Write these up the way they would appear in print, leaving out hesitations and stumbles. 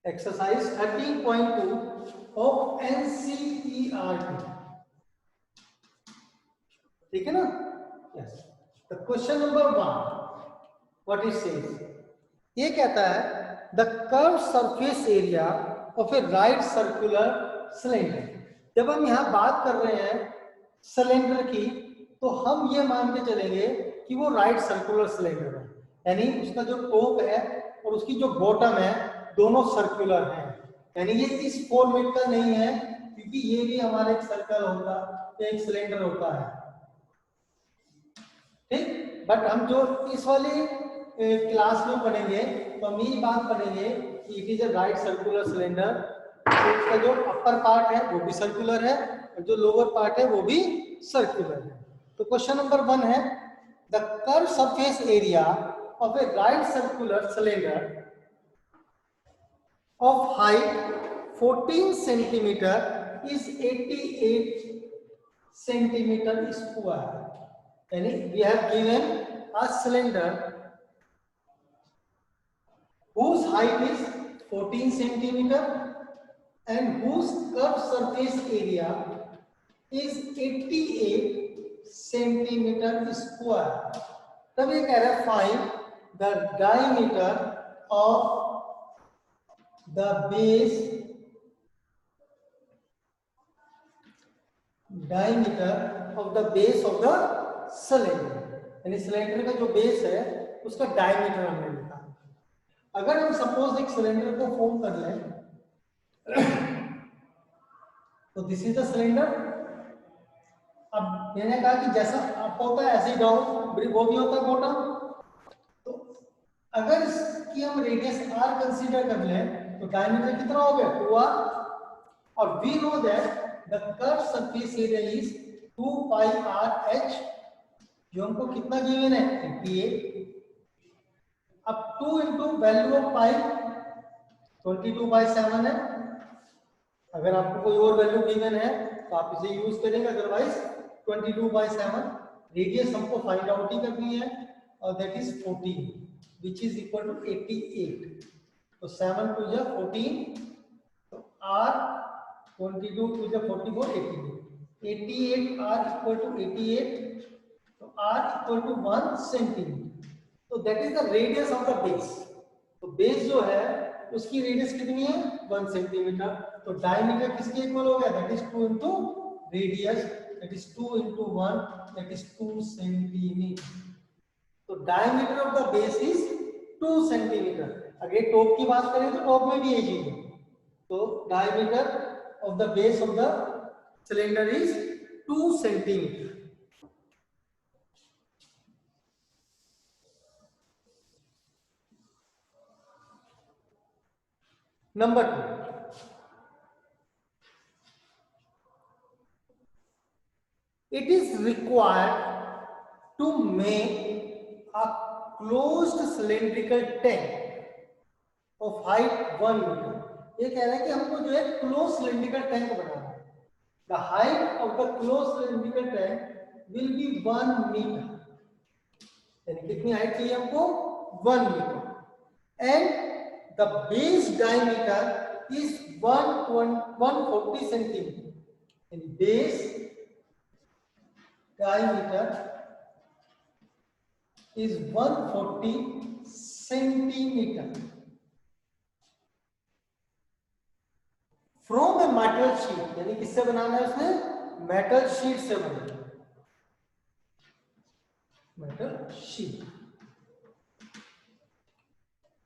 Exercise 13.2 of NCERT, ठीक है ना? Yes. The question number 1, what it says, ये कहता है the curve surface area of A right circular cylinder. जब हम यहाँ बात कर रहे हैं सिलेंडर की, तो हम ये मान के चलेंगे कि वो राइट सर्कुलर सिलेंडर है, यानी उसका जो टॉप है और उसकी जो बॉटम है दोनों सर्कुलर हैं, यानी ये इस फॉर्मेट का नहीं है, क्योंकि ये भी हमारा एक सर्कल होता है, एक सिलेंडर होता है, ठीक। बट हम जो इस वाली क्लास में पढ़ेंगे तो हम ये बात पढ़ेंगे कि it is a right circular cylinder, तो इसका जो अपर पार्ट है वो भी सर्कुलर है और जो लोअर पार्ट है वो भी सर्कुलर है। तो क्वेश्चन नंबर 1 है the curve surface area of A right circular cylinder of height 14 centimeter is 88 centimeter square. Yani we have given a cylinder whose height is 14 centimeter and whose curved surface area is 88 centimeter square. तब ये कह रहा है find the diameter of the base diameter of the base of the cylinder, यानी cylinder का जो base है उसका डायमीटर हमने लिखा। अगर हम सपोज एक सिलेंडर को फॉर्म कर लें तो दिस इज द सिलेंडर। अब मैंने कहा कि जैसा अप होता है ऐसे ही डाउन वो भी होता है बॉटम। तो अगर इसकी हम रेडियस आर कंसीडर कर लें तो डायमीटर कितना हो गया 2r, और we know that the curve surface area is 2 pi R H, जो हमको कितना गिवन है 88। अब 2 इंटू वैल्यू ऑफ पाई 22/7 है। अगर आपको कोई और वैल्यू गिवन है तो आप इसे यूज करेंगे, अदरवाइज 22/7। रेडियस हमको फाइंड आउट ही करनी है और that is 14 which is equal to 88। तो 7 टू जा 14, तो r 22 टू जा 44, 88 r इक्वल टू 88, तो r इक्वल टू 1 सेंटीमीटर। तो that is the radius of the base. तो बेस जो है उसकी रेडियस कितनी है 1 सेंटीमीटर। तो डायमीटर किसके इक्वल हो गया, that is 2 into radius, that is 2 into 1, that is 2 centimetre. तो diameter of the base is 2 centimetre. अगर टॉप की बात करें तो टॉप में भी यही चीज है। तो diameter of the base of the cylinder is 2 centimetre. Number 2, it is required to make a closed cylindrical tank of height 1 meter. ये कह रहा है कि हमको जो है क्लोज सिलेंड्रिकल टैंक बनाना है। The height of the closed cylindrical tank will be 1 meter. यानी कितनी हाइट चाहिए हमको 1 meter. And the base diameter is 140 centimeter, and base diameter is 140 centimeter from a metal sheet। यानी किससे बनाना है उसने, मेटल शीट से बनाना है, मेटल शीट।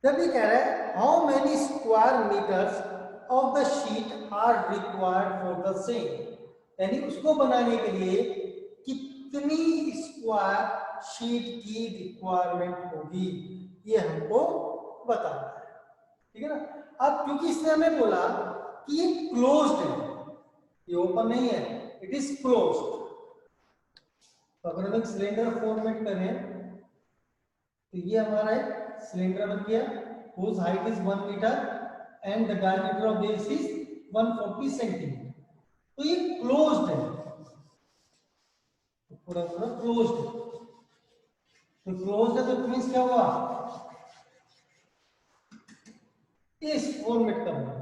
जब ये कह रहा है how many square meters of the sheet are required for the same, यानी उसको बनाने के लिए कितनी स्क्वायर शीट की रिक्वायरमेंट होगी ये हमको बताना है, ठीक है ना। अब क्योंकि इसने हमें बोला कि ये क्लोज्ड है, ये ओपन नहीं है, इट इज क्लोज्ड। तो अगर हम एक सिलेंडर फॉर्मेट करें तो ये हमारा एक सिलेंडर बन गया whose height is 1 meter and the diameter of base is 140 centimeter। तो ये क्लोज्ड है, तो पूरा पूरा क्लोज्ड है। तो क्लोज्ड है तो मींस क्या हुआ, इस फॉर्मेट का बना है।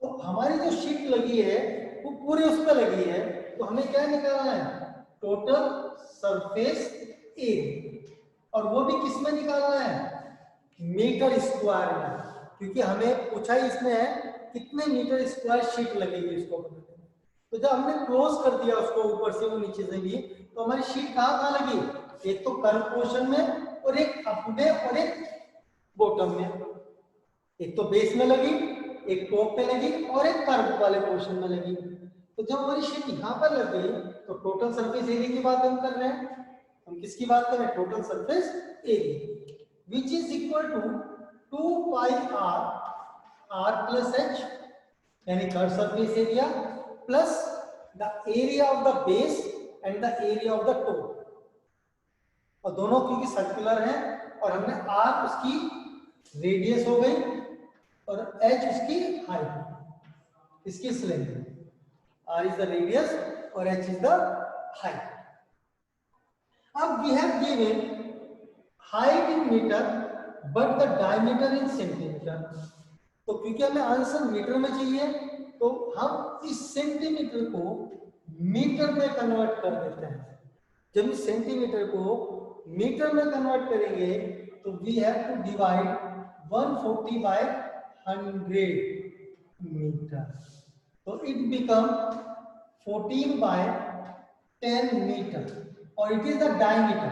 तो हमारी जो शीट लगी है वो पूरी उस पर लगी है, तो हमें क्या निकालना है, टोटल सरफेस एरिया, और वो भी किस में निकालना है, मीटर स्क्वायर में, क्योंकि हमें पूछा ही इसने है कितने मीटर स्क्वायर शीट लगेगी इसको बनाने में। तो जब हमने क्लोज कर दिया उसको ऊपर से और नीचे से भी, तो हमारी शीट कहाँ कहाँ लगी, एक तो कर्व पोर्शन में और एक अप में और एक बॉटम में, एक तो बेस में लगी, एक टॉप पे लगी और एक कर्व वाले पोर्शन में लगी। तो जब हमारी शीट यहाँ पर लग गई तो टोटल सरफेस एरिया की बात हम कर रहे हैं, हम किसकी बात कर रहे हैं, total surface area, which is equal to 2 pi r plus h, यानी curve surface area plus the area of the base and the area of the top, और दोनों क्योंकि सर्कुलर हैं और हमने r उसकी रेडियस हो गई और h उसकी हाइट, इसकी length, r is the radius और h is the height. अब we have given height in meter but the diameter in centimeter, तो क्योंकि हमें आंसर मीटर में चाहिए तो हम इस सेंटीमीटर को मीटर में कन्वर्ट कर देते हैं। जब इस सेंटीमीटर को मीटर में कन्वर्ट करेंगे तो we have to divide 140 by 100 meter, तो इट बिकम 14 बाय 10 मीटर, और इट इज द डायमीटर।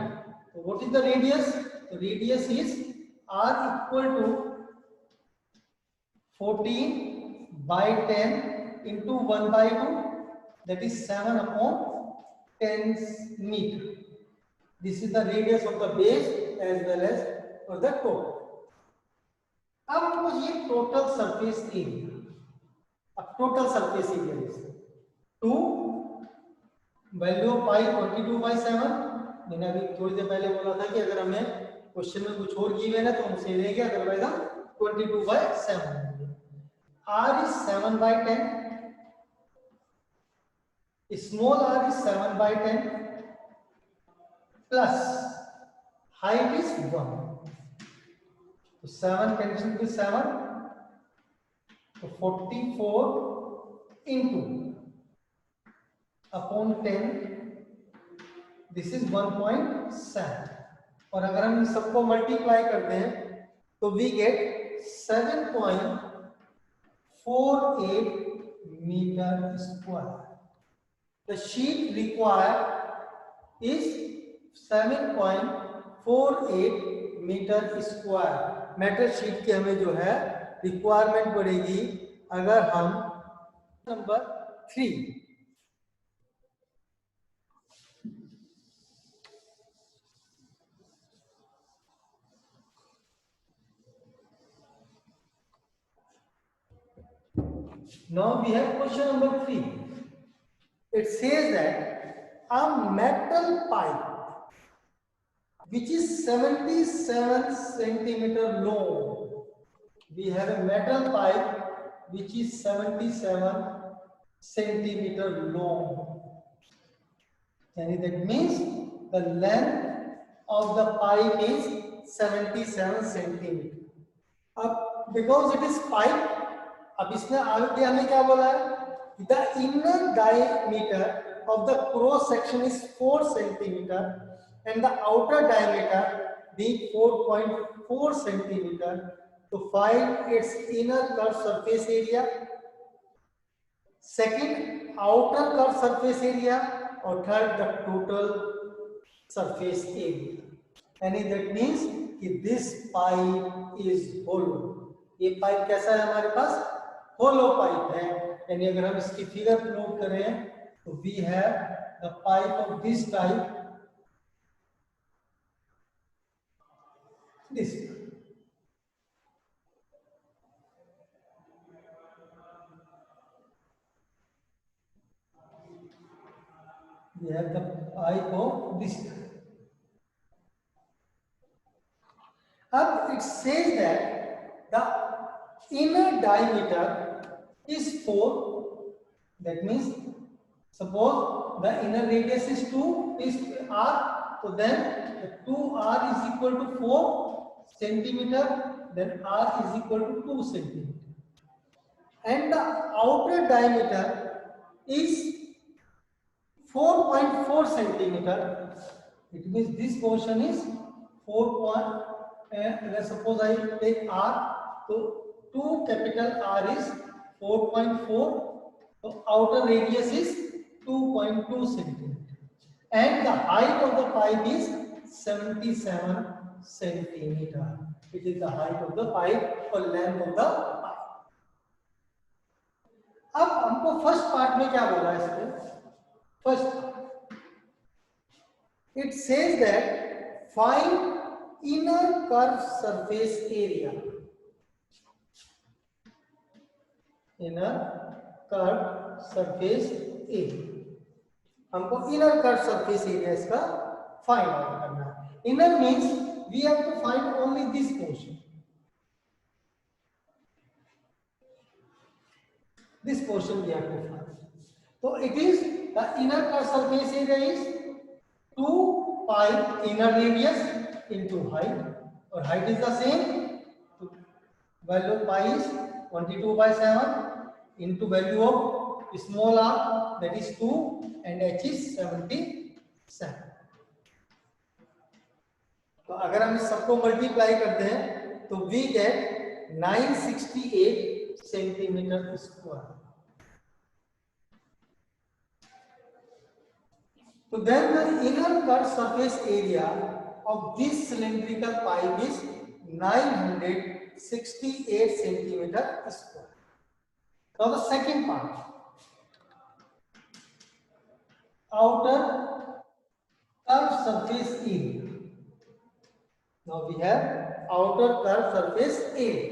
तो व्हाट इज द रेडियस, तो radius is r equal to 14 by 10 into 1 by 2, that is 7 upon 10 meter. This is the radius of the base as well as for the top. अब हमको ये total surface area, अब total surface area is 2 value of pi 22/7, मैंने अभी थोड़ी देर पहले बोला था कि अगर हमें क्वेश्चन में कुछ और गिवन है तो हमसे लेंगे, अदरवाइज हम 22/7, r is 7/10, small r is 7/10 plus height is 1, तो 7 cancel with 7, तो 44 into upon 10, this is 1.7, और अगर हम सबको मल्टीप्लाई करते हैं तो we get 7.48 meter square. The sheet required is 7.48 meter square. Metal sheet की हमें जो है रिक्वायरमेंट पड़ेगी अगर हम number 3, now we have question number 3. It says that a metal pipe which is 77 centimeter long, we have a metal pipe which is 77 centimeter long, and that means the length of the pipe is 77 centimeter. अब because it is pipe, अब इसने आगे हमें क्या बोला है, the inner diameter of the cross section is 4 centimeter and the outer diameter being 4.4 centimeter. To find its inner curved surface area, second outer curved surface area, or third the total surface area. And that means कि this pipe is hollow. ये pipe कैसा है हमारे पास, होलो pipe है, यानी अगर हम इसकी फिगर नोट करें तो we have the pipe of this type, this we have the pipe of this type. अब it says that the inner diameter is 4, that means suppose the inner radius is 2 is r, so then the 2r is equal to 4 centimeter then r is equal to 2 centimeter, and the outer diameter is 4.4 centimeter. It means this portion is 4. Let's suppose I take r, so 2 capital R is 4.4, so outer radius is 2.2 centimeter, and the height of the pipe is 77 centimeter. It is the height of the pipe or length of the pipe. अब हमको first part में क्या बोला है इसमें? First it says that find inner curved surface area. Inner curved surface area. हमको inner curved surface area इसका find out करना है. Inner means we have to find only this portion. This portion we have to find. So it is the inner curved surface area is 2 pi inner radius into height, or height is the same. Value of pi is 22/7 into value of small r, that is 2, and h is 77. तो अगर हम इस सबको multiply करते हैं तो we get 968 centimeter square. So then the inner curved surface area of this cylindrical pipe is 968 centimeter square. Now the second part, outer curved surface area. Now we have outer curved surface area.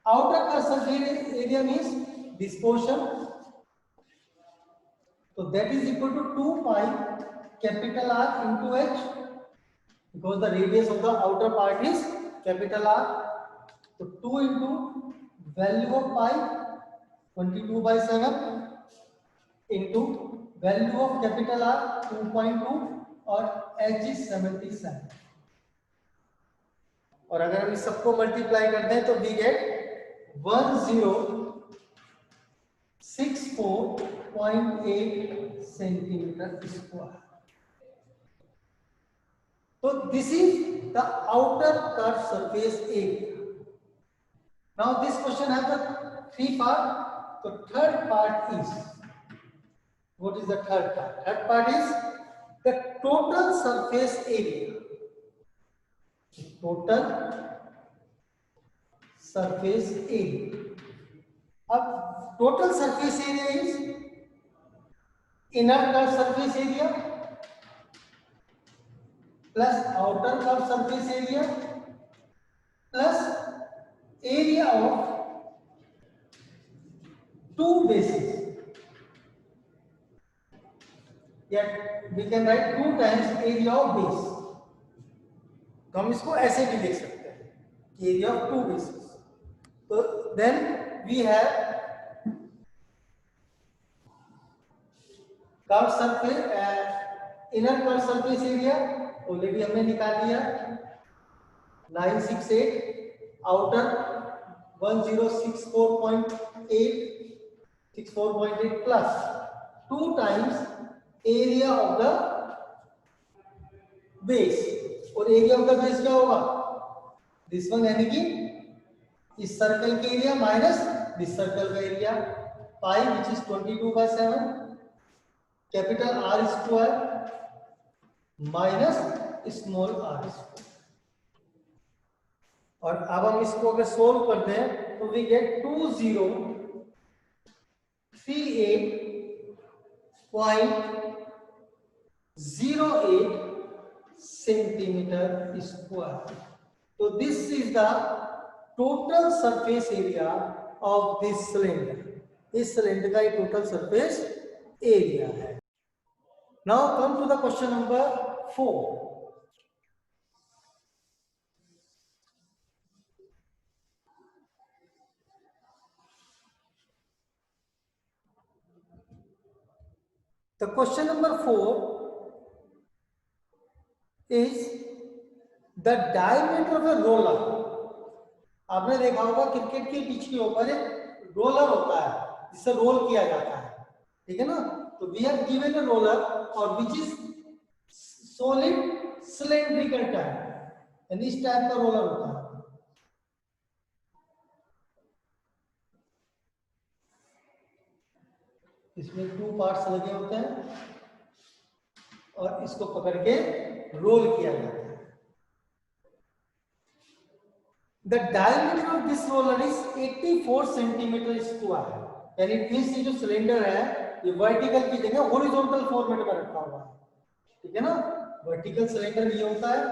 Outer curved surface area means this portion. So that is equal to 2 pi capital R into h, because the radius of the outer part is capital R. So 2 into value of pi 22/7 into value of capital R 2.2 और h is 77. और अगर हम इस सबको multiply करते हैं तो we gate 1064.8 centimeter square. So this is the outer curved surface area. Now this question has the 3 part. So third part is, what is the third part? Third part is the total surface area. Total surface area. अब total surface area is inner curved surface area plus outer curved surface area plus area of two bases. Yet we can write 2 times area of base. तो हम इसको ऐसे भी लिख सकते हैं, area of 2 bases. So then we have curved surface, inner curved surface area already हमने निकाल लिया 968, outer 1064.8 plus 2 times area of the base. और area of the base क्या होगा? This one, यानी कि इस सर्कल के एरिया माइनस दिस सर्कल का area, pi which is 22/7 capital R square minus small r square. और अब हम इसको अगर सोल्व करते हैं तो we gate 2038.08 centimeter square. So this is the total surface area of this cylinder. इस सिलेंडर का टोटल सरफेस एरिया है. Now come to the question number 4. The question number 4 is the diameter of a roller आपने देखा होगा cricket के pitch के ऊपर एक रोलर होता है जिससे रोल किया जाता है, ठीक है ना। तो we have given a roller और which is solid cylindrical type, यानी इस टाइप का रोलर होता है। इसमें 2 पार्ट्स लगे होते हैं और इसको पकड़ के रोल किया जाता है। The diameter of this roller is 84 centimetre square, यानी इट मींस ये जो सिलेंडर है ये वर्टिकल की जगह हॉरिजॉन्टल फॉर्मेट में रखा हुआ है, ठीक है ना। वर्टिकल सिलेंडर ये होता है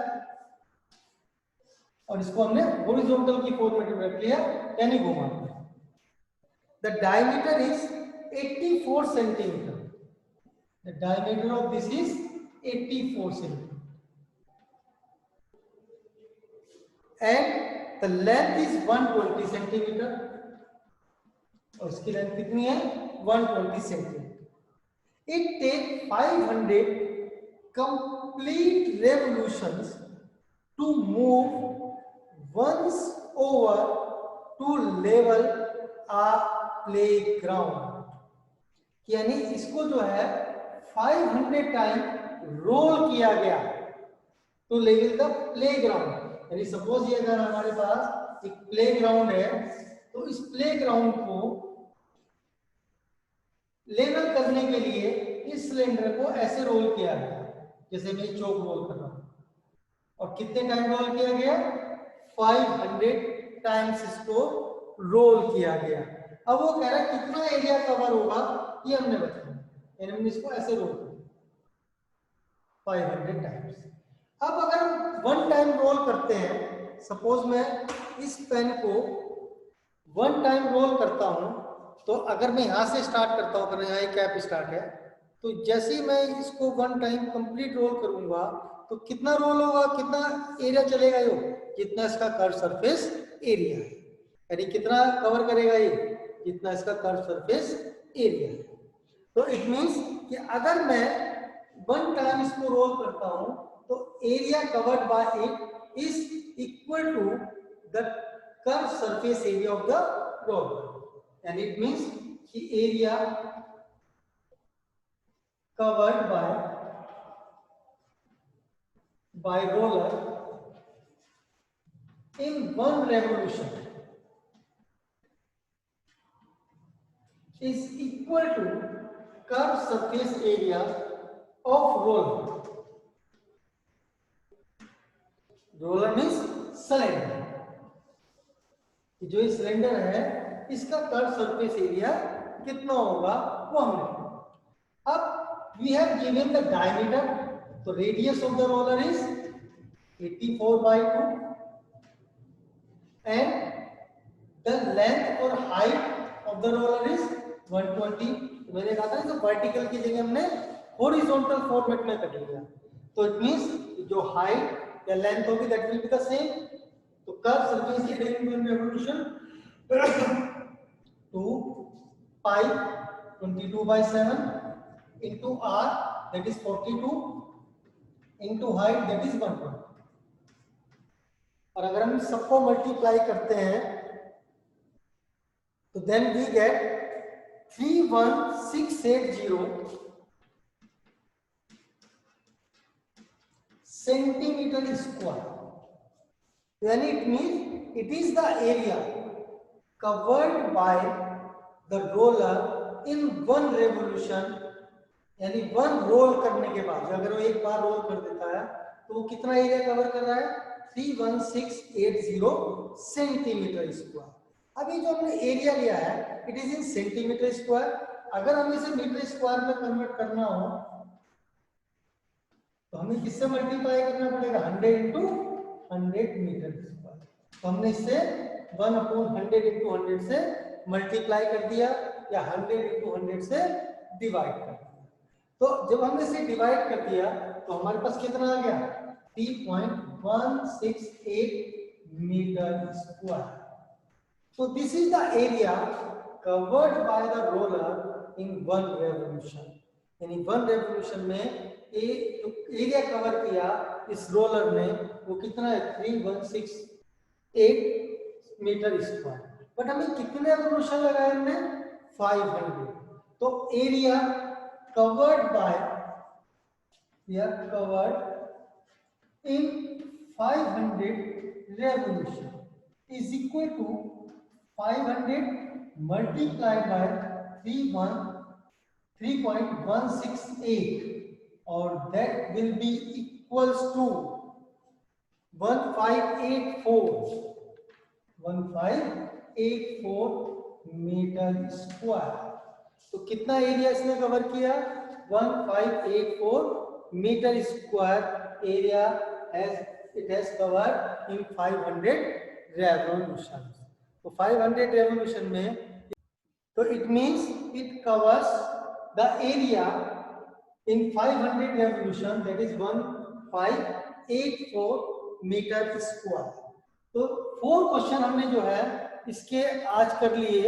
और इसको हमने हॉरिजॉन्टल की फॉर्मेट में रख लिया, यानी घुमा दिया। The diameter is 84 centimetre. The diameter of this is 84 centimeter. And the length is 120 centimeter. और इसकी लेंथ कितनी है? 120 centimetre. It takes 500 complete revolutions to move once over to level a playground. यानी इसको जो है 500 टाइम रोल किया गया तो लेवल द प्लेग्राउंड। यानी सपोज ये अगर हमारे पास एक प्लेग्राउंड है तो इस प्लेग्राउंड को लेवल करने के लिए इस सिलेंडर को ऐसे रोल किया गया, जैसे मैं चौक रोल कर रहा हूं। और कितने टाइम रोल किया गया? 500 टाइम्स इसको रोल किया गया। अब वो कह रहा है कितना एरिया कवर होगा ये हमने बताया, यानी हमने इसको ऐसे रोल किया 500 टाइम्स। अब अगर हम 1 टाइम रोल करते हैं, सपोज मैं इस पेन को 1 टाइम रोल करता हूं, तो अगर मैं यहां से स्टार्ट करता हूं, यहाँ एक कैप स्टार्ट है, तो जैसे ही मैं इसको 1 टाइम कंप्लीट रोल करूंगा तो कितना रोल होगा, कितना एरिया चलेगा ये, जितना इसका कर्व सरफेस एरिया है, यानी कितना कवर करेगा ये, जितना इसका कर्व सरफेस एरिया है। तो इट मींस कि अगर मैं 1 टाइम इसको रोल करता हूं तो area covered by it is equal to the curve surface area of the roller, and it means कि area covered by roller in 1 revolution is equal to curved surface area of roller. Roller means cylinder. जो ये cylinder है इसका curve surface area कितना होगा वो हमने। अब we have given the diameter, तो radius of the roller is 84/2 and the length और height of the roller is 120। तो मैंने कहा था ना वर्टिकल की जगह हमने हॉरिजॉन्टल फॉर्मेट में कर लिया, तो इट मींस जो हाइट या लेंथ होगी that will be the same. तो curve surface area in revolution 2 pi 22/7 into r that is 42 into height that is 120। और अगर हम सबको मल्टीप्लाई करते हैं तो then we get 31680 centimetre square, यानी it means it is the area covered by the roller in 1 revolution, यानी 1 role करने के बाद, अगर वो एक बार रोल कर देता है तो वो कितना एरिया कवर कर रहा है? 31680 सेंटीमीटर स्क्वायर। अभी जो हमने एरिया लिया है it is in centimetre square. अगर हमें इसे मीटर स्क्वायर में कन्वर्ट करना हो तो हमें किससे मल्टीप्लाई करना पड़ेगा? 100 into 100 मीटर स्क्वायर। तो हमने इससे 1/100 into 100 से मल्टीप्लाई कर दिया या 100 into 100 से डिवाइड कर दिया। तो जब हमने इसे डिवाइड कर दिया तो हमारे पास कितना आ गया? 3.168 meter square. So this is the area covered by the roller in 1 revolution, यानी 1 revolution में एरिया कवर किया इस रोलर ने वो कितना है? 316.8 मीटर स्क्वायर। बट हमें कितने रेवोल्यूशन लगाए हमने 500। तो एरिया कवर्ड बाय या covered in 500 revolution is equal to 500 multiplied by 3.168 और that will be equals to 1584 meter square. तो कितना एरिया इसने कवर किया 1584 meter square area it has covered in 500 revolutions। तो 500 revolution में तो it means it covers the area in 500 revolution, that is 1584 meter square. तो 4 question हमने जो है इसके आज कर लिए